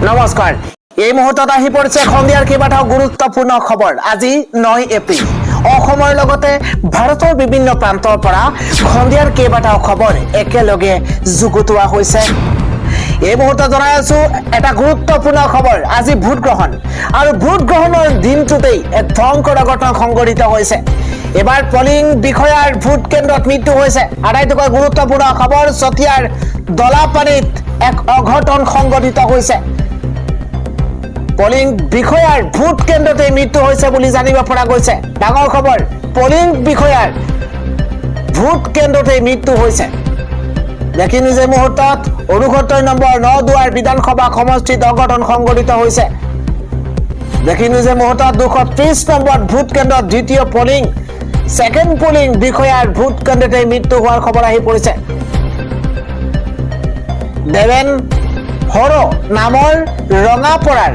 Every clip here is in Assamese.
নমস্কাৰ এই মুহূৰ্তত আহি পৰিছে সন্ধিয়াৰ কেইবাটাও গুৰুত্বপূৰ্ণ খবৰ আজি 9 এপ্ৰিল অসমৰ লগতে ভাৰতৰ বিভিন্ন প্ৰান্তৰ পৰা সন্ধিয়াৰ কেইবাটাও খবৰ একেলগে যুগুতোৱা হৈছে এই মুহূৰ্তত জনাই আছো এটা গুৰুত্বপূৰ্ণ খবৰ আজি ভোট গ্ৰহণ আৰু ভোট গ্ৰহণৰ দিনটোতেই এক ভয়ংকৰ ঘটনা সংঘটিত হৈছে এবাৰ পলিং বিষয়াৰ ভোট কেন্দ্ৰত মৃত্যু হৈছে আটাইতকৈ গুৰুত্বপূৰ্ণ খবৰ চতিয়াৰ দলাপানীত এক অঘটন সংঘটিত হৈছে পলিং বিষয়াৰ ভোট কেন্দ্ৰতে মৃত্যু হৈছে বুলি জানিব পৰা গৈছে ডাঙৰ খবৰ পলিং বিষয়াৰ ভোট কেন্দ্ৰতে মৃত্যু হৈছে দেখি নিজে মুহূৰ্তত অনুঘটন নম্বৰ 9 দুৱাৰ বিধানসভা সমষ্টিত অঘটন সংঘটিত হৈছে দেখি নিজে মুহূৰ্তত 230 নম্বৰ ভোট কেন্দ্ৰত দ্বিতীয় পলিং সেকেন্ড পলিং বিষয়াৰ ভোট কেন্দ্ৰতে মৃত্যু হোৱাৰ খবৰ আহি পৰিছে দেৱেন হৰ নামৰ ৰঙাপৰাৰ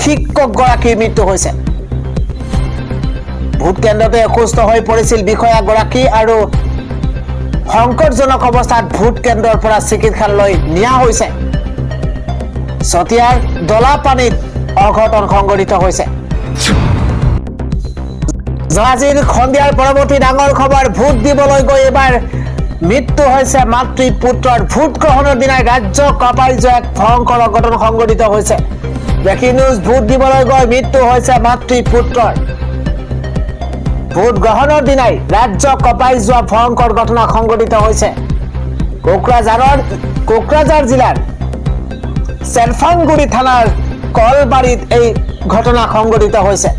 শিক্ষকগৰাকীৰ মৃত্যু হৈছে ভোট কেন্দ্ৰতে অসুস্থ হৈ পৰিছিল বিষয়াগৰাকী আৰু সংকটজনক অৱস্থাত ভোট কেন্দ্ৰৰ পৰা চিকিৎসালয়লৈ নিয়া হৈছে চতিয়াৰ দলাপানীত অঘটন সংঘটিত হৈছে আজিৰ সন্ধিয়াৰ পৰৱৰ্তী ডাঙৰ খবৰ ভোট দিবলৈ গৈ এবাৰ মৃত্যু হৈছে মাতৃ পুত্ৰৰ ভোট গ্ৰহণৰ দিনাই ৰাজ্য কাঁপাই যোৱা এক ভয়ংকৰ অঘটন সংঘটিত হৈছে ব্ৰেকিং নিউজ ভোট দিবলৈ গৈ মৃত্যু হৈছে মাতৃ পুত্ৰৰ ভোট গ্ৰহণৰ দিনাই ৰাজ্য কাঁপাই যোৱা ভয়ংকৰ ঘটনা সংঘটিত হৈছে কোকৰাঝাৰ জিলাৰ চেৰফাংগুৰি থানাৰ কলবাৰীত এই ঘটনা সংঘটিত হৈছে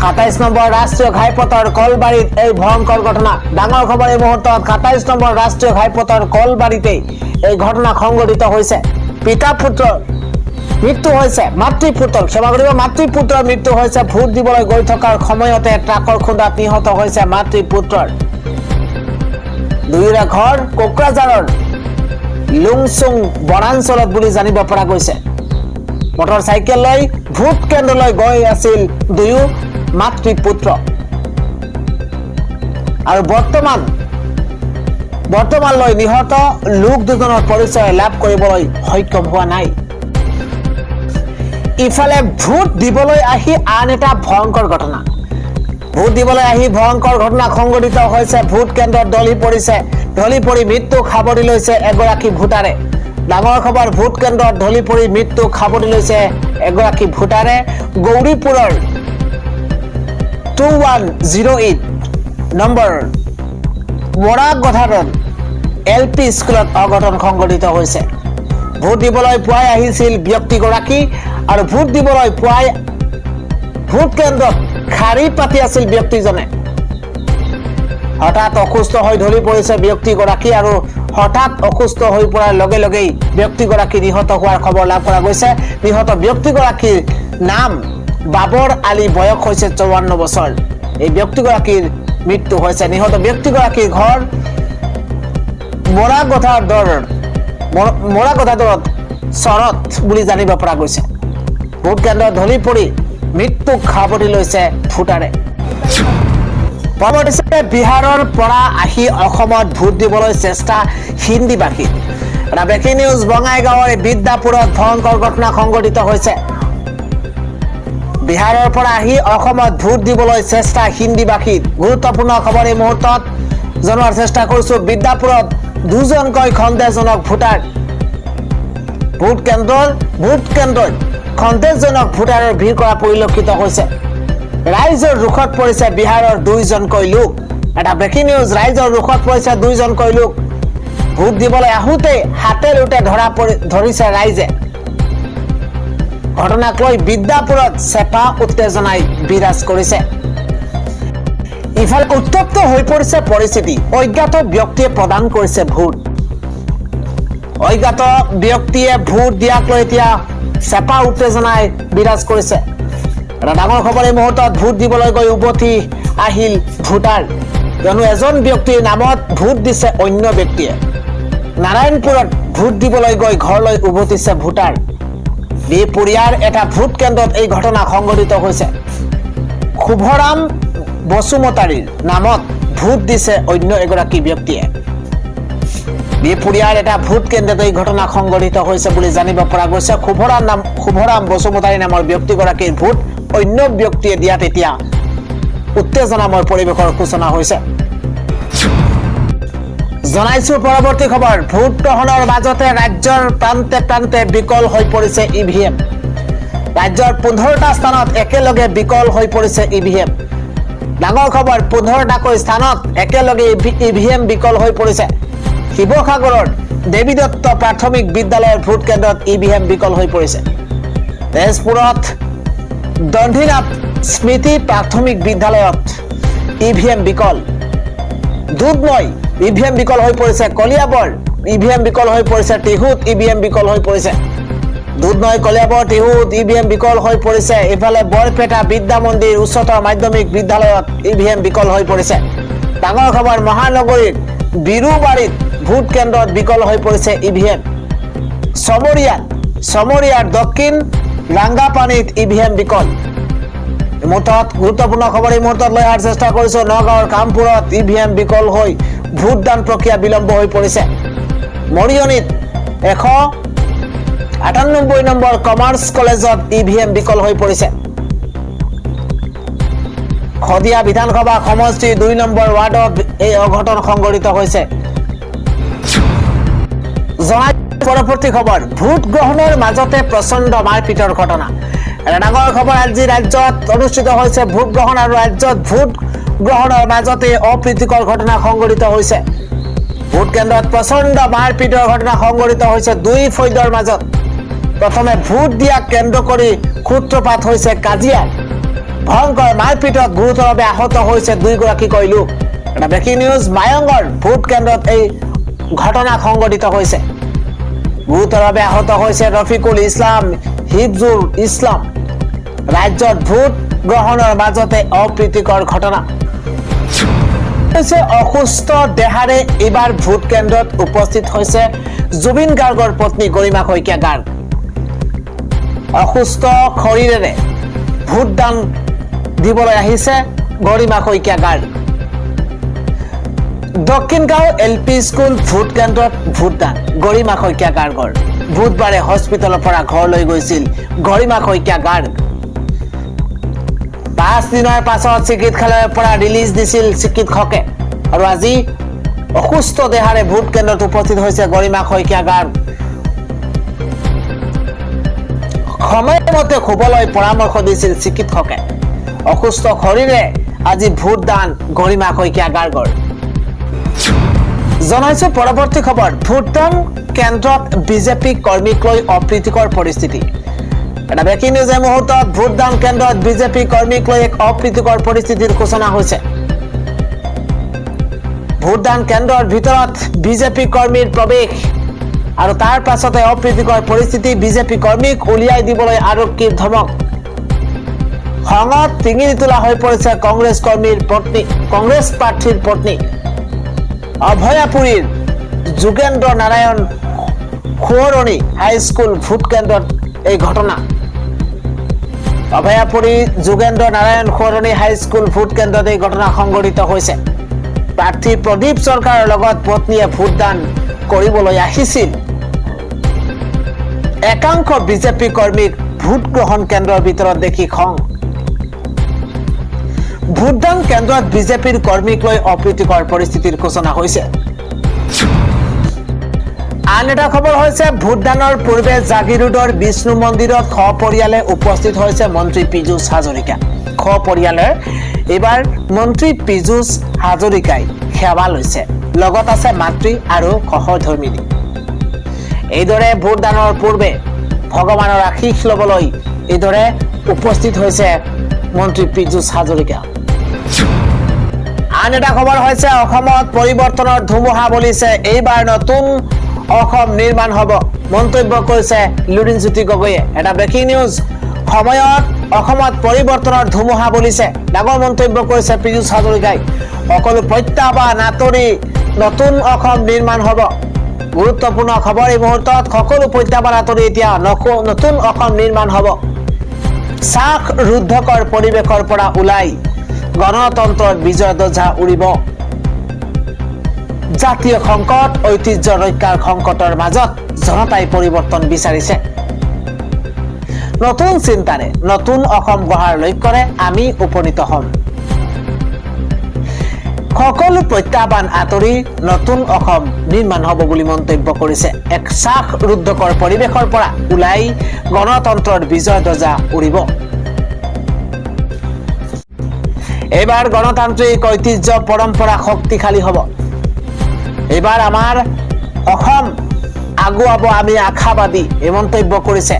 27 নম্বৰ ৰাষ্ট্ৰীয় ঘাইপথৰ কলবাৰীত এই ভয়ংকৰ ঘটনা ডাঙৰ খবৰ এই মুহূৰ্তত 27 নম্বৰ ৰাষ্ট্ৰীয় ঘাইপথৰ কলবাৰীতে এই ঘটনা সংঘটিত হৈছে পিতা পুত্ৰৰ মৃত্যু হৈছে মাতৃ পুত্ৰৰ ক্ষমা কৰিব মাতৃ পুত্ৰৰ মৃত্যু হৈছে ভোট দিবলৈ গৈ থকাৰ সময়তে ট্ৰাকৰ খুন্দাত নিহত হৈছে মাতৃ পুত্ৰৰ দুয়োৰে ঘৰ কোকৰাঝাৰৰ লুংচুং বনাঞ্চলত বুলি জানিব পৰা গৈছে মটৰ চাইকেল লৈ ভোট কেন্দ্ৰলৈ গৈ আছিল দুয়ো মাতৃ পুত্ৰ আৰু বৰ্তমানলৈ নিহত লোক দুজনৰ পৰিচয় লাভ কৰিবলৈ সক্ষম হোৱা নাই ইফালে ভোট দিবলৈ আহি আন এটা ভয়ংকৰ ঘটনা ভোট দিবলৈ আহি ভয়ংকৰ ঘটনা সংঘটিত হৈছে ভোট কেন্দ্ৰত ঢলি পৰি মৃত্যু খাবৰি লৈছে এগৰাকী ভোটাৰে ডাঙৰ খবৰ ভোট কেন্দ্ৰত ঢলি পৰি মৃত্যু খাবৰি লৈছে এগৰাকী ভোটাৰে গৌৰীপুৰৰ 2108 নম্বৰ মৰাগধাৰত এলপি স্কুলত অঘটন সংঘটিত হৈছে ভোট দিবলৈ পুৱাই আহিছিল ব্যক্তিগৰাকী আৰু ভোট দিবলৈ পুৱাই ভোট কেন্দ্ৰত খাৰী পাতি আছিল ব্যক্তিজনে হঠাৎ অসুস্থ হৈ ঢলি পৰিছে ব্যক্তিগৰাকী আৰু হঠাৎ অসুস্থ হৈ পৰাৰ লগে লগেই ব্যক্তিগৰাকী নিহত হোৱাৰ খবৰ লাভ কৰা গৈছে নিহত ব্যক্তিগৰাকীৰ নাম বাবৰ আলী বয়স হৈছে 54 বছৰ এই ব্যক্তিগৰাকীৰ মৃত্যু হৈছে নিহত ব্যক্তিগৰাকীৰ ঘৰ মৰাগধাৰত চৰত বুলি জানিব পৰা গৈছে ভোট কেন্দ্ৰত ঢলি পৰি মৃত্যু খাবৰি লৈছে ভোটাৰে পৰৱৰ্তীতে বিহাৰৰ পৰা আহি অসমত ভোট দিবলৈ চেষ্টা হিন্দীভাষী এটা ব্ৰেকিং নিউজ বঙাইগাঁৱৰ বিদ্যাপুৰত ভয়ংকৰ ঘটনা সংঘটিত হৈছে বিহাৰৰ পৰা আহি অসমত ভোট দিবলৈ চেষ্টা হিন্দীভাষী গুৰুত্বপূৰ্ণ খবৰ এই মুহূৰ্তত জনোৱাৰ চেষ্টা কৰিছো বিদ্যাপুৰত দুজনকৈ সন্দেহজনক ভোটাৰ ভোট কেন্দ্ৰত সন্দেহজনক ভোটাৰৰ ভিৰ কৰা পৰিলক্ষিত হৈছে ৰাইজৰ ৰুখত পৰিছে বিহাৰৰ দুইজনকৈ লোক এটা ব্ৰেকিং নিউজ ৰাইজৰ ৰুখত পৰিছে দুইজনকৈ লোক ভোট দিবলৈ আহোঁতে হাতে লুটে ধৰিছে ৰাইজে ঘটনাক লৈ বিদ্যাপুৰত চেপা উত্তেজনাই বিৰাজ কৰিছে ইফালে উত্তপ্ত হৈ পৰিছে পৰিস্থিতি অজ্ঞাত ব্যক্তিয়ে প্ৰদান কৰিছে ভোট অজ্ঞাত ব্যক্তিয়ে ভোট দিয়াক লৈ এতিয়া চেপা উত্তেজনাই বিৰাজ কৰিছে এটা ডাঙৰ খবৰ এই মুহূৰ্তত ভোট দিবলৈ গৈ উভতি আহিল ভোটাৰ কিয়নো এজন ব্যক্তিৰ নামত ভোট দিছে অন্য ব্যক্তিয়ে নাৰায়ণপুৰত ভোট দিবলৈ গৈ ঘৰলৈ উভতিছে ভোটাৰ বিপুৰীয়াৰ এটা ভোট কেন্দ্ৰত এই ঘটনা সংঘটিত হৈছে শুভৰাম বসুমতাৰীৰ নামত ভোট দিছে অন্য এগৰাকী ব্যক্তিয়ে বিহপুৰীয়াৰ এটা ভোট কেন্দ্ৰত এই ঘটনা সংঘটিত হৈছে বুলি জানিব পৰা গৈছে। শুভৰাম বসুমতাৰী নামৰ ব্যক্তিগৰাকীৰ ভোট অন্য ব্যক্তিয়ে দিয়াত এতিয়া উত্তেজনাময় পৰিৱেশৰ সূচনা হৈছে। জনাইছো পৰৱৰ্তী খবৰ। ভোট গ্ৰহণৰ মাজতে ৰাজ্যৰ প্ৰান্তে প্ৰান্তে বিকল হৈ পৰিছে ইভিএম। ৰাজ্যৰ 15টা স্থানত একেলগে বিকল হৈ পৰিছে ইভিএম। ডাঙৰ খবৰ, 15টাকৈ স্থানত একেলগে ইভিএম বিকল হৈ পৰিছে। শিৱসাগৰৰ দেৱী দত্ত প্ৰাথমিক বিদ্যালয়ৰ ভোট কেন্দ্ৰত ইভিএম বিকল হৈ পৰিছে। তেজপুৰত দণ্ডিনাথ স্মৃতি প্ৰাথমিক বিদ্যালয়ত ইভিএম বিকল। দুধনৈ ইভিএম বিকল হৈ পৰিছে। কলিয়াবৰ ইভিএম বিকল হৈ পৰিছে। টিহুত ইভিএম বিকল হৈ পৰিছে। দুধনৈ, কলিয়াবৰ, টিহুত ইভিএম বিকল হৈ পৰিছে। ইফালে বৰপেটা বিদ্যা মন্দিৰ উচ্চতৰ মাধ্যমিক বিদ্যালয়ত ইভিএম বিকল হৈ পৰিছে। ডাঙৰ খবৰ, মহানগৰীৰ বিৰুবাৰীত ভোট কেন্দ্ৰত বিকল হৈ পৰিছে ইভিএম। চমৰীয়াৰ দক্ষিণ ৰাংগাপানীত ইভিএম বিকল। মুহূৰ্তত গুৰুত্বপূৰ্ণ খবৰ এই মুহূৰ্তত লৈ অহাৰ চেষ্টা কৰিছো। নগাঁৱৰ কামপুৰত ইভিএম বিকল হৈ ভোটদান প্ৰক্ৰিয়া বিলম্ব হৈ পৰিছে। মৰিয়নিত 198 নম্বৰ কমাৰ্চ কলেজত ইভিএম বিকল হৈ পৰিছে। খদিয়া বিধানসভা সমষ্টিৰ 2 নম্বৰ ৱাৰ্ডত এই অঘটন সংঘটিত হৈছে। পৰৱৰ্তী খবৰ, ভোট গ্ৰহণৰ মাজতে প্ৰচণ্ড মাৰপিটৰ ঘটনা। এটা ডাঙৰ খবৰ, আজি ৰাজ্যত অনুষ্ঠিত হৈছে ভোট গ্ৰহণ আৰু ৰাজ্যত ভোট গ্ৰহণৰ মাজতে অপ্ৰীতিকৰ ঘটনা সংঘটিত হৈছে। ভোট কেন্দ্ৰত প্ৰচণ্ড মাৰপিটৰ ঘটনা সংঘটিত হৈছে দুই ফৈদৰ মাজত। প্ৰথমে ভোট দিয়া কেন্দ্ৰ কৰি সূত্ৰপাত হৈছে কাজিয়া। ভয়ংকৰ মাৰপিটত গুৰুতৰভাৱে আহত হৈছে 2গৰাকীকৈ লোক। এটা ব্ৰেকিং নিউজ, মায়ঙৰ ভোট কেন্দ্ৰত এই ঘটনা সংঘটিত হৈছে। গুৰুতৰভাৱে আহত হৈছে ৰফিকুল ইছলাম, হিফজুল ইছলাম। ৰাজ্যত ভোট গ্ৰহণৰ মাজতে অপ্ৰীতিকৰ ঘটনা হৈছে। অসুস্থ দেহাৰে এইবাৰ ভোট কেন্দ্ৰত উপস্থিত হৈছে জুবিন গাৰ্গৰ পত্নী গৰিমা শইকীয়া গাৰ্গ। অসুস্থ শৰীৰেৰে ভোটদান দিবলৈ আহিছে Garima Saikia Garg. Dakshingaon LP school vote কেন্দ্ৰত ভোটদান গৰিমা শইকীয়া গাৰ্গৰ। বুধবাৰে হস্পিটেলৰ পৰা ঘৰলৈ গৈছিল গৰিমা শইকীয়া গাৰ্গ। 5 দিনৰ পাছত চিকিৎসালয়ৰ পৰা ৰিলিজ দিছিল চিকিৎসকে আৰু আজি অসুস্থ দেহাৰে ভোট কেন্দ্ৰত উপস্থিত হৈছে গৰিমা শইকীয়া গাৰ্গ। সময়মতে শুবলৈ পৰামৰ্শ দিছিল চিকিৎসকে। অসুস্থ শৰীৰে আজি ভোটদান গৰিমা শইকীয়া গাৰ্গৰ। জনাইছো পৰৱৰ্তী খবৰ, ভোটদান কেন্দ্ৰত বিজেপি কৰ্মীক লৈ অপ্ৰীতিকৰ পৰিস্থিতি। এটা ব্ৰেকিং নিউজ এই মুহূৰ্তত, ভোটদান কেন্দ্ৰত বিজেপি কৰ্মীক লৈ এক অপ্ৰীতিকৰ পৰিস্থিতিৰ সূচনা হৈছে। ভোটদান কেন্দ্ৰৰ ভিতৰত বিজেপি কৰ্মীৰ প্ৰৱেশ আৰু তাৰ পাছতে অপ্ৰীতিকৰ পৰিস্থিতি। বিজেপি কৰ্মীক উলিয়াই দিবলৈ আৰক্ষীৰ ধমক। খঙত টিঙিৰি তোলা হৈ পৰিছে কংগ্ৰেছ প্ৰাৰ্থীৰ পত্নী। অভয়াপুৰীৰ যোগেন্দ্ৰ নাৰায়ণ সোঁৱৰণী হাইস্কুল ভোট কেন্দ্ৰত এই ঘটনা। অভয়াপুৰী যোগেন্দ্ৰ নাৰায়ণ সোঁৱৰণী হাইস্কুল ভোট কেন্দ্ৰত এই ঘটনা সংঘটিত হৈছে। প্ৰাৰ্থী প্ৰদীপ চৰকাৰৰ লগত পত্নীয়ে ভোটদান কৰিবলৈ আহিছিল। একাংশ বিজেপি কৰ্মীক ভোট গ্ৰহণ কেন্দ্ৰৰ ভিতৰত দেখি খং। ভোটদান কেন্দ্ৰত বিজেপিৰ কৰ্মীক লৈ অপ্ৰীতিকৰ পৰিস্থিতিৰ সূচনা হৈছে। আন এটা খবৰ হৈছে, ভোটদানৰ পূৰ্বে জাগিৰোডৰ বিষ্ণু মন্দিৰত সপৰিয়ালে উপস্থিত হৈছে মন্ত্ৰী পীযুষ হাজৰিকা। সপৰিয়ালে এইবাৰ মন্ত্ৰী পীযুষ হাজৰিকাই সেৱা লৈছে। লগত আছে মাতৃ আৰু সহধৰ্মিনী। এইদৰে ভোটদানৰ পূৰ্বে ভগৱানৰ আশীষ ল'বলৈ এইদৰে উপস্থিত হৈছে মন্ত্ৰী পীযুষ হাজৰিকা। আন এটা খবৰ হৈছে, অসমত পৰিৱৰ্তনৰ ধুমুহা বলিছে। এইবাৰ নতুন অসম নিৰ্মাণ হ'ব, মন্তব্য কৰিছে লুৰিণজ্যোতি গগৈয়ে। এটা ব্ৰেকিং নিউজ, সময়ত অসমত পৰিৱৰ্তনৰ ধুমুহা বলিছে, ডাঙৰ মন্তব্য কৰিছে পীযুষ হাজৰিকাই। সকলো প্ৰত্যাহ্বান আঁতৰি নতুন অসম নিৰ্মাণ হ'ব। গুৰুত্বপূৰ্ণ খবৰ এই মুহূৰ্তত, সকলো প্ৰত্যাহ্বান আঁতৰি এতিয়া নতুন অসম নিৰ্মাণ হ'ব। চাহ ৰুদ্ধকৰ পৰিৱেশৰ পৰা ওলাই গণতন্ত্ৰৰ বিজয় ধ্বজা উৰিব। জাতীয় সংকট ঐতিহ্য ৰক্ষাৰ সংকটৰ মাজত জনতাই পৰিৱৰ্তন বিচাৰিছে নতুন চিন্তাৰে নতুন অসম গঢ়াৰ লক্ষ্যৰে আমি উপনীত হ'ম সকলো প্ৰত্যাহ্বান আঁতৰি নতুন অসম নিৰ্মাণ হ'ব বুলি মন্তব্য কৰিছে এক শাখ ৰুদ্ধকৰ পৰিৱেশৰ পৰা ওলাই গণতন্ত্ৰৰ বিজয় ধ্বজা উৰিব এবাৰ গণতান্ত্ৰিক ঐতিহ্য পৰম্পৰা শক্তিশালী হ'ব এবাৰ আমাৰ অসম আগুৱাব আমি আশাবাদী এই মন্তব্য কৰিছে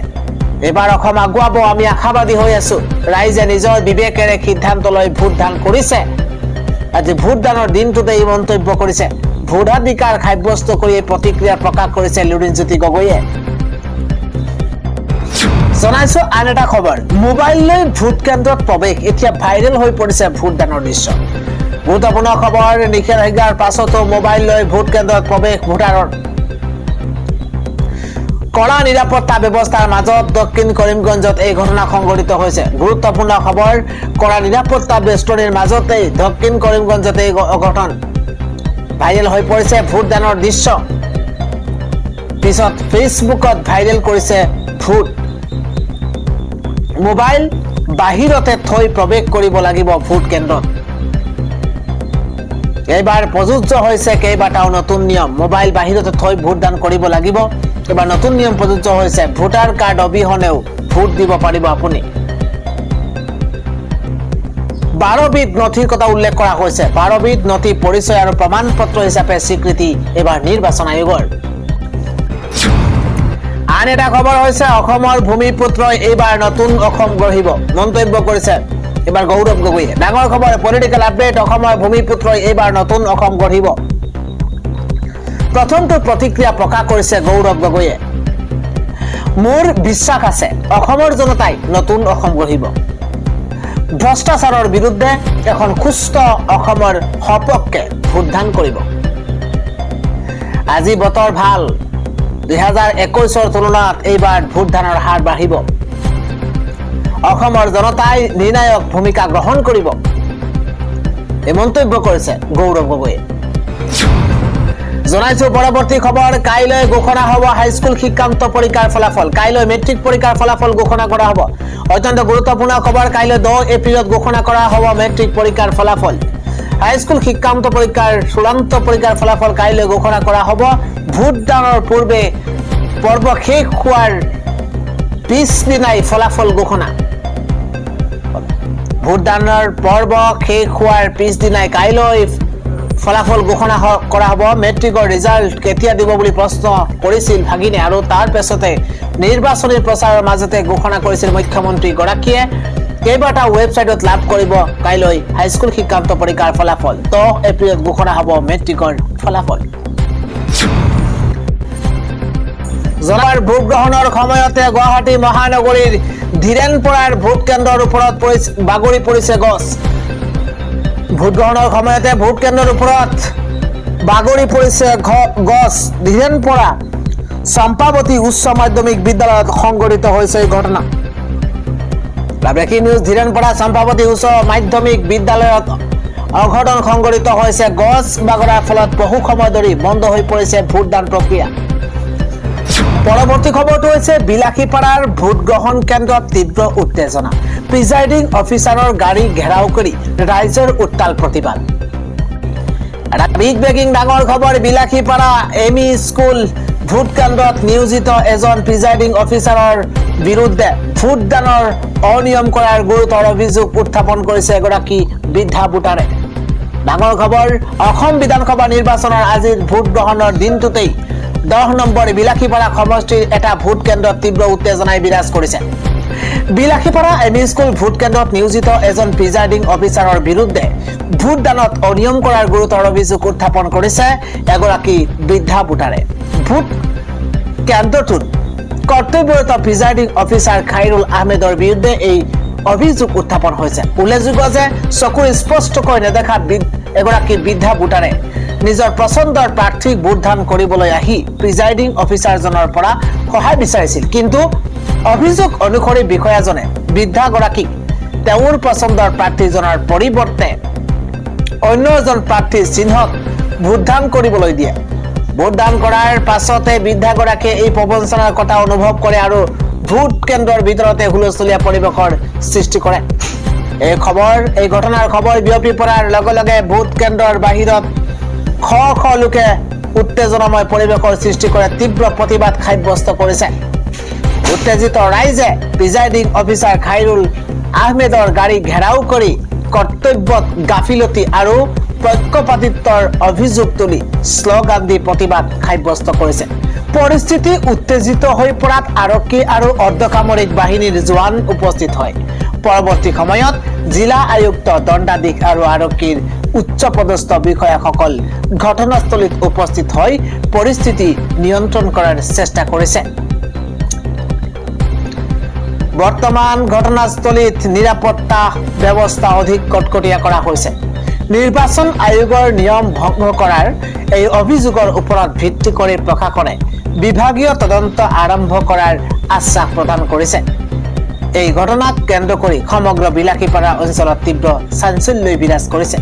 এবাৰ অসম আগুৱাব আমি আশাবাদী হৈ আছো ৰাইজে নিজৰ বিবেকেৰে সিদ্ধান্ত লৈ ভোটদান কৰিছে আজি ভোটদানৰ দিনটোতে এই মন্তব্য কৰিছে ভোটাধিকাৰ সাব্যস্ত কৰি প্ৰতিক্ৰিয়া প্ৰকাশ কৰিছে লুৰিণজ্যোতি গগৈয়ে জনাইছো আন এটা খবৰ মোবাইল লৈ ভোট কেন্দ্ৰত প্ৰৱেশ এতিয়া ভাইৰেল হৈ পৰিছে ভোটদানৰ দৃশ্য গুৰুত্বপূৰ্ণ খবৰ নিষেধাজ্ঞাৰ পাছতো মোবাইল লৈ ভোট কেন্দ্ৰত প্ৰৱেশ ভোটাৰৰ কড়া নিৰাপত্তা ব্যৱস্থাৰ মাজত দক্ষিণ কৰিমগঞ্জত এই ঘটনা সংঘটিত হৈছে গুৰুত্বপূৰ্ণ খবৰ কড়া নিৰাপত্তা বেষ্টনীৰ মাজতেই দক্ষিণ কৰিমগঞ্জত এই অঘটন ভাইৰেল হৈ পৰিছে ভোটদানৰ দৃশ্য পিছত ফেচবুকত ভাইৰেল কৰিছে ভোট মোবাইল বাহিৰতে থৈ প্ৰৱেশ কৰিব লাগিব ভোট কেন্দ্ৰত এইবাৰ প্ৰযোজ্য হৈছে কেইবাটাও নতুন নিয়ম মোবাইল বাহিৰতে থৈ ভোটদান কৰিব লাগিব এবাৰ নতুন নিয়ম প্ৰযোজ্য হৈছে ভোটাৰ কাৰ্ড অবিহনেও ভোট দিব পাৰিব আপুনি 12 বিধ নথিৰ কথা উল্লেখ কৰা হৈছে 12 বিধ নথি পৰিচয় আৰু প্ৰমাণ পত্ৰ হিচাপে স্বীকৃতি এবাৰ নিৰ্বাচন আয়োগৰ আন এটা খবৰ হৈছে অসমৰ ভূমিপুত্ৰই এইবাৰ নতুন অসম গঢ়িব মন্তব্য কৰিছে এবাৰ গৌৰৱ গগৈয়ে ডাঙৰ খবৰ পলিটিকেল আপডেট অসমৰ ভূমিপুত্ৰই এইবাৰ নতুন অসম গঢ়িব প্ৰথমটো প্ৰতিক্ৰিয়া প্ৰকাশ কৰিছে গৌৰৱ গগৈয়ে মোৰ বিশ্বাস আছে অসমৰ জনতাই নতুন অসম গঢ়িব ভ্ৰষ্টাচাৰৰ বিৰুদ্ধে এখন সুস্থ অসমৰ সপক্ষে ভোটদান কৰিব আজি বতৰ ভাল 2021 তুলনাত এইবাৰ ভোটদানৰ হাৰ বাঢ়িব অসমৰ জনতাই নিৰ্ণায়ক ভূমিকা গ্ৰহণ কৰিব এই মন্তব্য কৰিছে গৌৰৱ গগৈয়ে জনাইছো পৰৱৰ্তী খবৰ কাইলৈ ঘোষণা হ'ব হাইস্কুল শিক্ষান্ত পৰীক্ষাৰ ফলাফল কাইলৈ মেট্ৰিক পৰীক্ষাৰ ফলাফল ঘোষণা কৰা হ'ব অত্যন্ত গুৰুত্বপূৰ্ণ খবৰ কাইলৈ 10 এপ্ৰিলত ঘোষণা কৰা হ'ব মেট্ৰিক পৰীক্ষাৰ ফলাফল হাইস্কুল শিক্ষান্ত পৰীক্ষাৰ চূড়ান্ত পৰীক্ষাৰ ফলাফল কাইলৈ ঘোষণা কৰা হ'ব ভোটদানৰ পূৰ্বে পৰ্ব শেষ হোৱাৰ পিছদিনাই ফলাফল ঘোষণা ভোটদানৰ পৰ্ব শেষ হোৱাৰ পিছদিনাই কাইলৈ ফলাফল ঘোষণা কৰা হ'ব মেট্ৰিকৰ ৰিজাল্ট কেতিয়া দিব বুলি প্ৰশ্ন কৰিছিল ভাগিনে আৰু তাৰ পিছতে নিৰ্বাচনী প্ৰচাৰৰ মাজতে ঘোষণা কৰিছিল মুখ্যমন্ত্ৰী গৰাকীয়ে কেইবাটা ৱেবছাইটত লাভ কৰিব কাইলৈ হাইস্কুল শিক্ষান্ত পৰীক্ষাৰ ফলাফল 10 এপ্ৰিলত ঘোষণা হ'ব মেট্ৰিকৰ ফলাফল জনাৰ ভোট গ্ৰহণৰ সময়তে গুৱাহাটী মহানগৰীৰ ধীৰেনপৰাৰ ভোট কেন্দ্ৰৰ ওপৰত বাগৰি পৰিছে গছ ভোট গ্ৰহণৰ সময়তে ভোট কেন্দ্ৰৰ ওপৰত বাগৰি পৰিছে গছ ধীৰেনপৰা চম্পাৱতী উচ্চ মাধ্যমিক বিদ্যালয়ত সংঘটিত হৈছে এই ঘটনা ব্ৰেকিং নিউজ ধীৰেনপৰা চম্পাৱতী উচ্চ মাধ্যমিক বিদ্যালয়ত অঘটন সংঘটিত হৈছে গছ বাগৰাৰ ফলত বহু সময় ধৰি বন্ধ হৈ পৰিছে ভোটদান প্ৰক্ৰিয়া পৰৱৰ্তী খবৰটো হৈছে বিলাসীপাৰাৰ ভোট গ্ৰহণ কেন্দ্ৰত তীব্ৰ উত্তেজনা প্ৰিজাইডিং অফিচাৰৰ গাড়ী ঘেৰাও কৰি ৰাইজৰ উত্তাল প্ৰতিবাদ এটা বিগ ব্ৰেকিং ডাঙৰ খবৰ বিলাসীপাৰা এমই স্কুল ভোট কেন্দ্ৰত নিয়োজিত এজন প্ৰিজাইডিং অফিচাৰৰ বিৰুদ্ধে ভোটদানৰ অনিয়ম কৰাৰ গুৰুতৰ অভিযোগ উত্থাপন কৰিছে এগৰাকী বৃদ্ধা ভোটাৰে ডাঙৰ খবৰ অসম বিধানসভা নিৰ্বাচনৰ আজিৰ ভোট গ্ৰহণৰ দিনটোতেই 10 নম্বৰ বিলাসীপাৰা সমষ্টিৰ এটা ভোট কেন্দ্ৰত তীব্ৰ উত্তেজনাই বিৰাজ কৰিছে বিলাসীপাৰা এমই স্কুল ভোট কেন্দ্ৰত নিয়োজিত এজন প্ৰিজাইডিং অফিচাৰৰ বিৰুদ্ধে ভোটদানত অনিয়ম কৰাৰ গুৰুতৰ অভিযোগ উত্থাপন কৰিছে এগৰাকী বৃদ্ধা ভোটাৰে ভোট কেন্দ্ৰটোত কৰ্তব্যৰত প্ৰিজাইডিং অফিচাৰ খাইৰুল আহমেদৰ বিৰুদ্ধে এই অভিযোগ উত্থাপন হৈছে উল্লেখযোগ্য যে চকুৰ স্পষ্টকৈ নেদেখা এগৰাকী বৃদ্ধা ভোটাৰে নিজৰ পছন্দৰ প্ৰাৰ্থীক ভোটদান কৰিবলৈ আহি প্ৰিজাইডিং অফিচাৰজনৰ পৰা সহায় বিচাৰিছিল কিন্তু অভিযোগ অনুসৰি বিষয়াজনে বৃদ্ধাগৰাকীক তেওঁৰ পছন্দৰ প্ৰাৰ্থীজনৰ পৰিৱৰ্তে অন্য এজন প্ৰাৰ্থীৰ চিহ্নত ভোটদান কৰিবলৈ দিয়ে। ভোটদান কৰাৰ পাছতে বৃদ্ধাগৰাকীয়ে এই প্ৰবঞ্চনাৰ কথা অনুভৱ কৰে আৰু ভোট কেন্দ্ৰৰ ভিতৰতে হুলস্থলীয়া পৰিৱেশৰ সৃষ্টি কৰে। এই ঘটনাৰ খবৰ বিয়পি পৰাৰ লগে লগে ভোট কেন্দ্ৰৰ বাহিৰত শ শ লোকে উত্তেজনাময় পৰিৱেশৰ সৃষ্টি কৰে, তীব্ৰ প্ৰতিবাদ সাব্যস্ত কৰিছে। উত্তেজিত ৰাইজে প্ৰিজাইডিং অফিচাৰ খাইৰুল আহমেদৰ গাড়ী ঘেৰাও কৰি কৰ্তব্যত গাফিলতি আৰু পক্ষপাতিত্বৰ অভিযোগ তুলি শ্লোগান দি প্ৰতিবাদ সাব্যস্ত কৰিছে। পৰিস্থিতি উত্তেজিত হৈ পৰাত আৰক্ষী আৰু অৰ্ধসামৰিক বাহিনীৰ জোৱান উপস্থিত হয়। পৰৱৰ্তী সময়ত জিলা আয়ুক্ত, দণ্ডাধীশ আৰু আৰক্ষীৰ উচ্চপদস্থ বিষয়াসকল ঘটনাস্থলীত উপস্থিত হৈ পৰিস্থিতি নিয়ন্ত্ৰণ কৰাৰ চেষ্টা কৰিছে। বৰ্তমান ঘটনাস্থলীত নিৰাপত্তা ব্যৱস্থা অধিক কটকটীয়া কৰা হৈছে। নিৰ্বাচন আয়োগৰ নিয়ম ভংগ কৰাৰ এই অভিযোগৰ ওপৰত ভিত্তি কৰি প্ৰশাসনে বিভাগীয় তদন্ত আৰম্ভ কৰাৰ আশ্বাস প্ৰদান কৰিছে। এই ঘটনাক কেন্দ্ৰ কৰি সমগ্ৰ বিলাসীপাৰা অঞ্চলত তীব্ৰ চাঞ্চল্য বিৰাজ কৰিছে।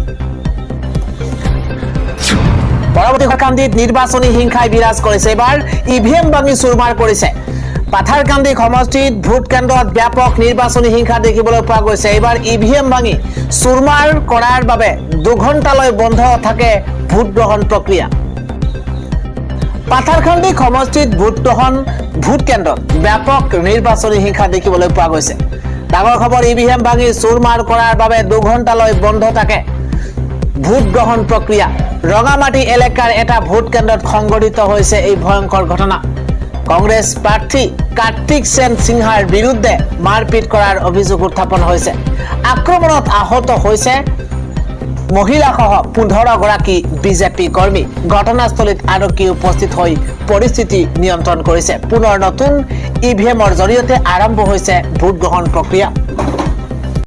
পৰৱৰ্তী কান্দিত নিৰ্বাচনী হিংসাই বিৰাজ কৰিছে। এবাৰ ইভিএম ভাঙি চুৰমাৰ কৰিছে। পাথাৰকান্দি সমষ্টিত ভোট কেন্দ্ৰত ব্যাপক নিৰ্বাচনী হিংসা দেখিবলৈ পোৱা গৈছে। এইবাৰ ইভিএম ভাঙি চুৰমাৰ কৰাৰ বাবে 2 ঘণ্টালৈ বন্ধ থাকে ভোট গ্ৰহণ প্ৰক্ৰিয়া। পাথাৰকান্দি সমষ্টিত ভোট কেন্দ্ৰত ব্যাপক নিৰ্বাচনী হিংসা দেখিবলৈ পোৱা গৈছে। ডাঙৰ খবৰ, ইভিএম ভাঙি চুৰমাৰ কৰাৰ বাবে 2 ঘণ্টালৈ বন্ধ থাকে ভোট গ্ৰহণ প্ৰক্ৰিয়া। ৰঙামাটি এলেকাৰ এটা ভোট কেন্দ্ৰত সংঘটিত হৈছে এই ভয়ংকৰ ঘটনা। কংগ্ৰেছ প্ৰাৰ্থী কাৰ্তিক সেন সিংহাৰ বিৰুদ্ধে মাৰপিট কৰাৰ অভিযোগ উত্থাপন হৈছে। আক্ৰমণত আহত হৈছে মহিলাসহ 15 গৰাকী বিজেপি কৰ্মী। ঘটনাস্থলীত আৰক্ষী উপস্থিত হৈ পৰিস্থিতি নিয়ন্ত্ৰণ কৰিছে। পুনৰ নতুন ইভিএমৰ জৰিয়তে আৰম্ভ হৈছে ভোট গ্ৰহণ প্ৰক্ৰিয়া।